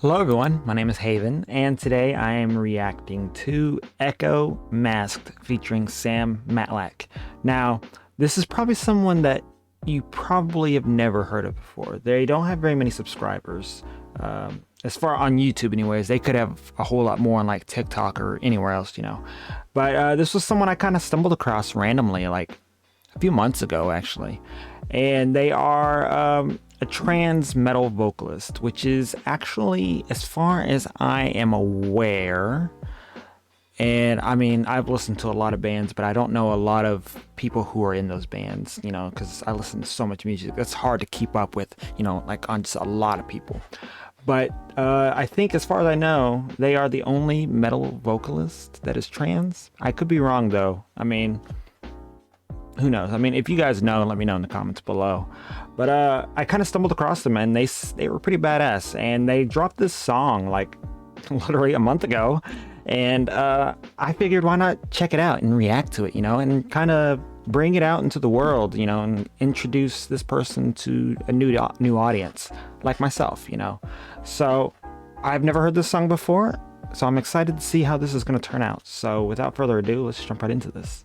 Hello everyone, my name is Haven, and today I am reacting to Echo Masked featuring Sam Matlack. Now, this is probably someone that you probably have never heard of before. They don't have very many subscribers. As far on YouTube anyways, they could have a whole lot more on like TikTok or anywhere else, But this was someone I kind of stumbled across randomly like a few months ago actually. And they are a trans metal vocalist, which is actually, as far as I am aware, and I mean, I've listened to a lot of bands, but I don't know a lot of people who are in those bands, because I listen to so much music. It's hard to keep up with, like on just a lot of people. But I think, as far as I know, they are the only metal vocalist that is trans. I could be wrong, though. I mean, who knows? I mean, if you guys know, let me know in the comments below. But I kind of stumbled across them, and they were pretty badass. And they dropped this song like literally a month ago, and I figured why not check it out and react to it, and kind of bring it out into the world, and introduce this person to a new audience like myself, So I've never heard this song before, so I'm excited to see how this is going to turn out. So without further ado, let's jump right into this.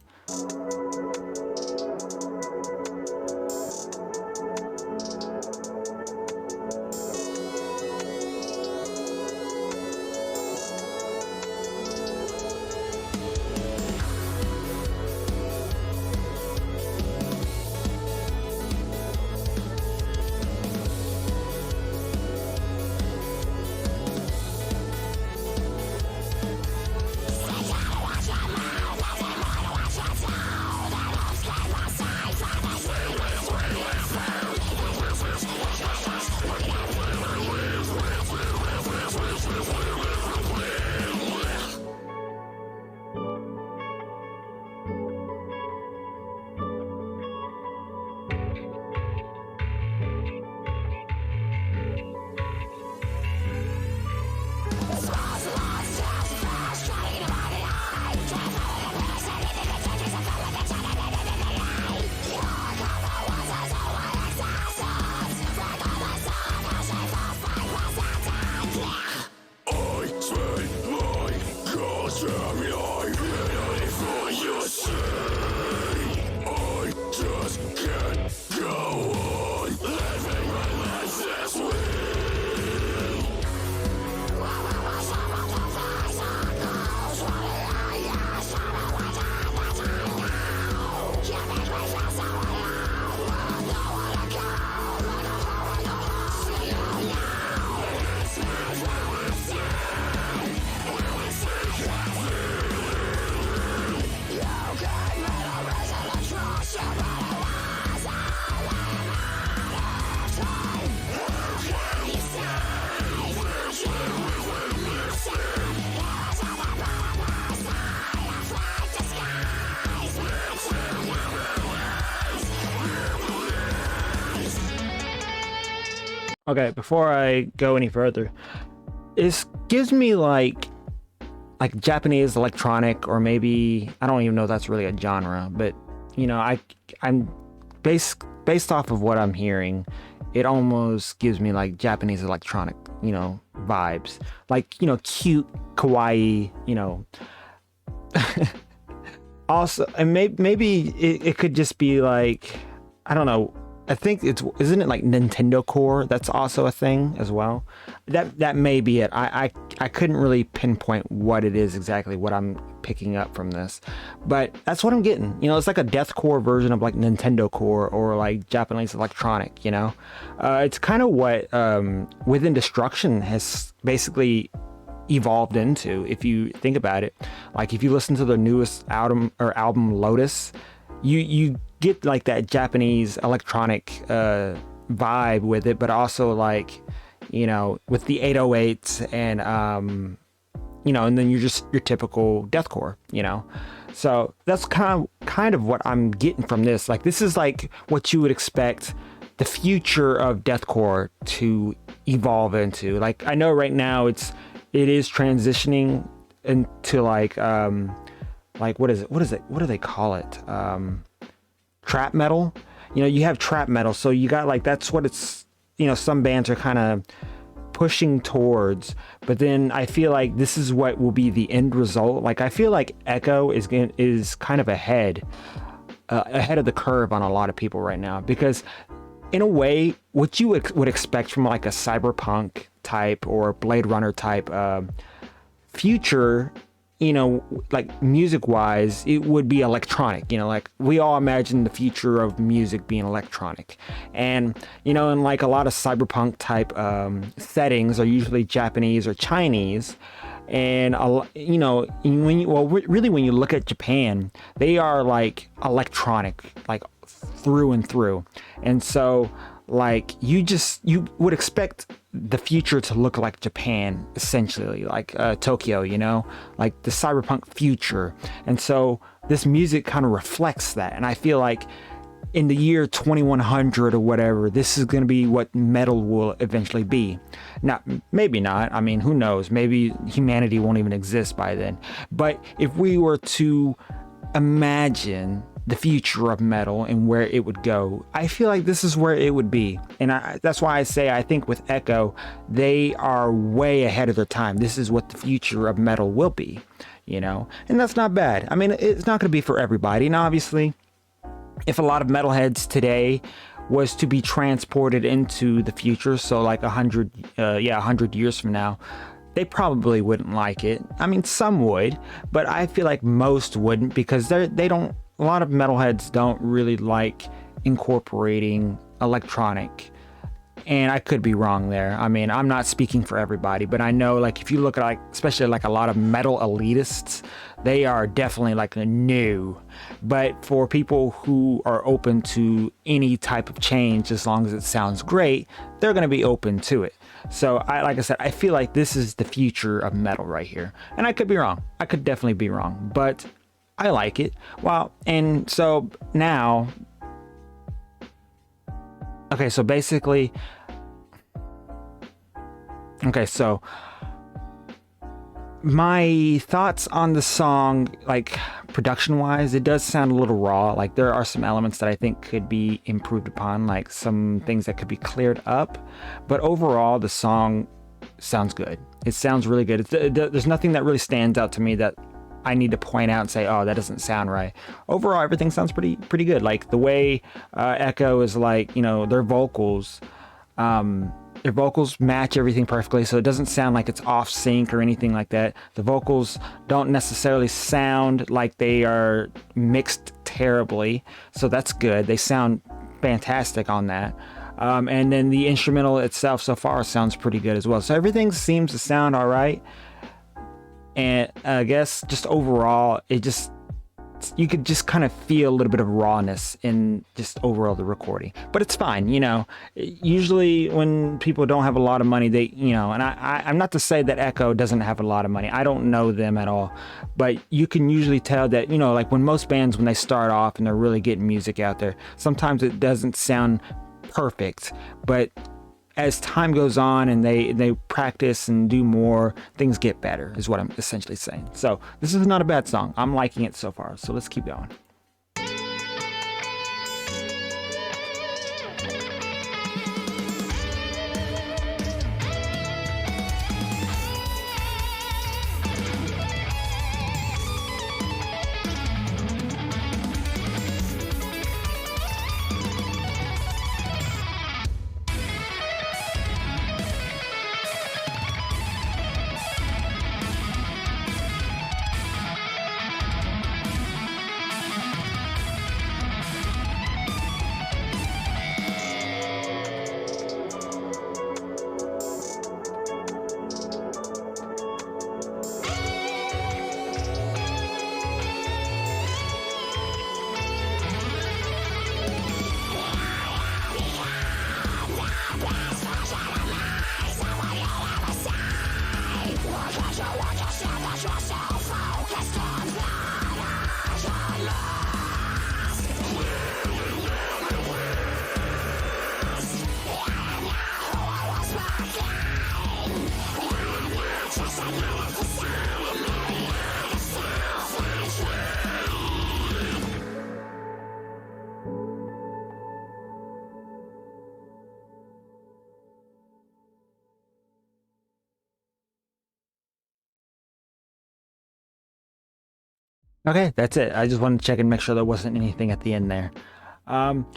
Okay, before I go any further, this gives me like Japanese electronic, or maybe I don't even know if that's really a genre, but I'm based off of what I'm hearing, it almost gives me like Japanese electronic, vibes, like cute, kawaii, Also, and maybe it could just be like, I don't know. I think isn't it like Nintendo Core? That's also a thing as well. That may be it. I couldn't really pinpoint what it is exactly, what I'm picking up from this, but that's what I'm getting. It's like a deathcore version of like Nintendo Core, or like Japanese electronic. It's kind of what Within Destruction has basically evolved into, if you think about it. Like if you listen to the newest album Lotus, you get like that Japanese electronic vibe with it, but also like with the 808s and and then your typical deathcore, so that's kind of what I'm getting from this. Like this is like what you would expect the future of deathcore to evolve into. Like I know right now it is transitioning into like what is it? What do they call it? Trap metal. You have trap metal. So you got like, that's what it's, some bands are kind of pushing towards, but then I feel like this is what will be the end result. Like I feel like Echo is kind of ahead of the curve on a lot of people right now, because in a way, what you would expect from like a cyberpunk type or Blade Runner type future, like music wise, it would be electronic. Like we all imagine the future of music being electronic, and in like a lot of cyberpunk type settings are usually Japanese or Chinese. And really, when you look at Japan, they are like electronic, like through and through. And so like you would expect the future to look like Japan, essentially, like Tokyo, like the cyberpunk future. And so this music kind of reflects that. And I feel like in the year 2100 or whatever, this is going to be what metal will eventually be. Now, maybe not. I mean, who knows? Maybe humanity won't even exist by then. But if we were to imagine the future of metal and where it would go, I feel like this is where it would be. And that's why I say I think with Echo, they are way ahead of their time. This is what the future of metal will be, and that's not bad. I mean, it's not going to be for everybody. And obviously, if a lot of metalheads today was to be transported into the future, so like 100 years from now, they probably wouldn't like it. I mean, some would, but I feel like most wouldn't, because a lot of metalheads don't really like incorporating electronic. And I could be wrong there. I mean, I'm not speaking for everybody, but I know, like, if you look at, like, especially like a lot of metal elitists, they are definitely like a no. But for people who are open to any type of change, as long as it sounds great, they're going to be open to it. So like I said, I feel like this is the future of metal right here. And I could be wrong. I could definitely be wrong, but I like it. Well, and so now, okay, so basically, so my thoughts on the song, like production wise, it does sound a little raw. Like there are some elements that I think could be improved upon, like some things that could be cleared up. But overall, the song sounds good. It sounds really good. There's nothing that really stands out to me that I need to point out and say, oh, that doesn't sound right. Overall, everything sounds pretty good. Like the way Echo is, like, their vocals match everything perfectly, so it doesn't sound like it's off sync or anything like that. The vocals don't necessarily sound like they are mixed terribly, so that's good. They sound fantastic on that. And then the instrumental itself so far sounds pretty good as well. So everything seems to sound all right. And I guess just overall, you could just kind of feel a little bit of rawness in just overall the recording, but it's fine. Usually when people don't have a lot of money, they, and I'm not to say that Echo doesn't have a lot of money. I don't know them at all, but you can usually tell that, like when most bands, when they start off and they're really getting music out there, sometimes it doesn't sound perfect, but as time goes on and they practice and do more, things get better, is what I'm essentially saying. So this is not a bad song. I'm liking it so far. So let's keep going. Okay, that's it. I just wanted to check and make sure there wasn't anything at the end there.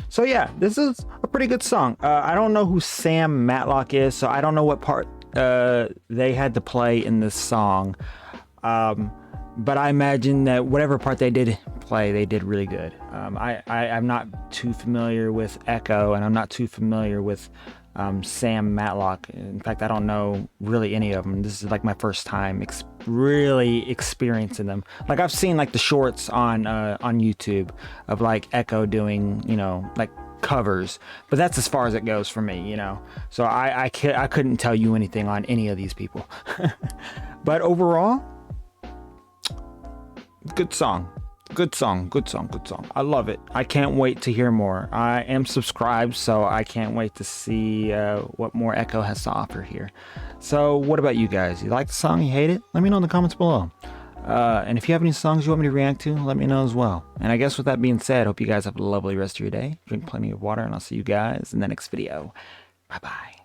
So yeah, this is a pretty good song. I don't know who Sam Matlock is, so I don't know what part they had to play in this song. But I imagine that whatever part they did play, they did really good. I'm not too familiar with Echo, and I'm not too familiar with Sam Matlock. In fact, I don't know really any of them. This is like my first time really experiencing them. Like I've seen like the shorts on YouTube of like Echo doing, you know, like covers, but that's as far as it goes for me, you know. So I couldn't tell you anything on any of these people. But overall, good song. Good song. I love it. I can't wait to hear more. I am subscribed, so I can't wait to see what more Echo has to offer here. So what about you guys? You like the song? You hate it? Let me know in the comments below. And if you have any songs you want me to react to, let me know as well. And I guess with that being said, hope you guys have a lovely rest of your day. Drink plenty of water, and I'll see you guys in the next video. Bye-bye.